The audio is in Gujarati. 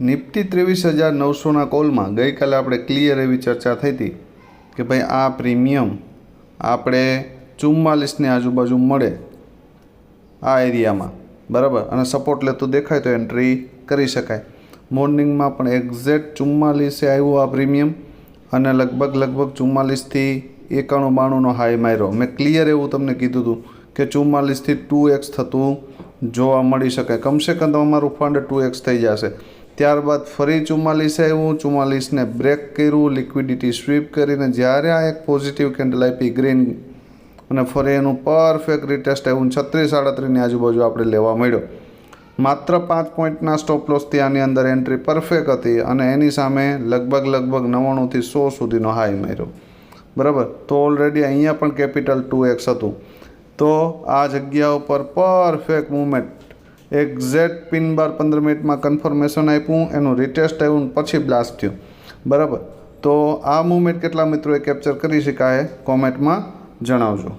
નિફ્ટી 23,900ના કોલમાં ગઈકાલે આપણે ક્લિયર એવી ચર્ચા થઈ હતી કે ભાઈ આ પ્રીમિયમ આપણે 44ની આજુબાજુ મળે આ એરિયામાં, બરાબર, અને સપોર્ટ લેતું દેખાય તો એન્ટ્રી કરી શકાય. મોર્નિંગમાં પણ એક્ઝેક્ટ 44 આવ્યું આ પ્રીમિયમ અને લગભગ 44થી 91-92નો હાઈ માર્યો. મેં ક્લિયર એવું તમને કીધું હતું કે 44થી 2x થતું જોવા મળી શકે, કમસે કમ તમારું ફંડ 2x થઈ જશે. ત્યારબાદ ફરી 44 આવ્યું, 44ને બ્રેક કર્યું, લિક્વિડિટી સ્વીપ કરીને જ્યારે આ એક પોઝિટિવ કેન્ડલ આપી ગ્રીન અને ફરી એનું પરફેક્ટ રિટેસ્ટ આવ્યું, 36-37ની આજુબાજુ આપણે લેવા મળ્યો. માત્ર 5 પોઈન્ટના સ્ટોપ લોસથી આની અંદર એન્ટ્રી પરફેક્ટ હતી અને એની સામે લગભગ 99થી 100 સુધીનો હાઈ માર્યો, બરાબર. તો ઓલરેડી અહીંયા પણ કેપિટલ 2x હતું. તો આ જગ્યા ઉપર પરફેક્ટ મૂવમેન્ટ, એક્ઝેક્ટ પિન બાર 15 મિનિટમાં કન્ફર્મેશન આપ્યું, એનું રિટેસ્ટ આવ્યું પછી બ્લાસ્ટ થયું, બરાબર. તો આ મૂવમેન્ટ કેટલા મિત્રોએ કેપ્ચર કરી શકાય કોમેન્ટમાં જણાવજો.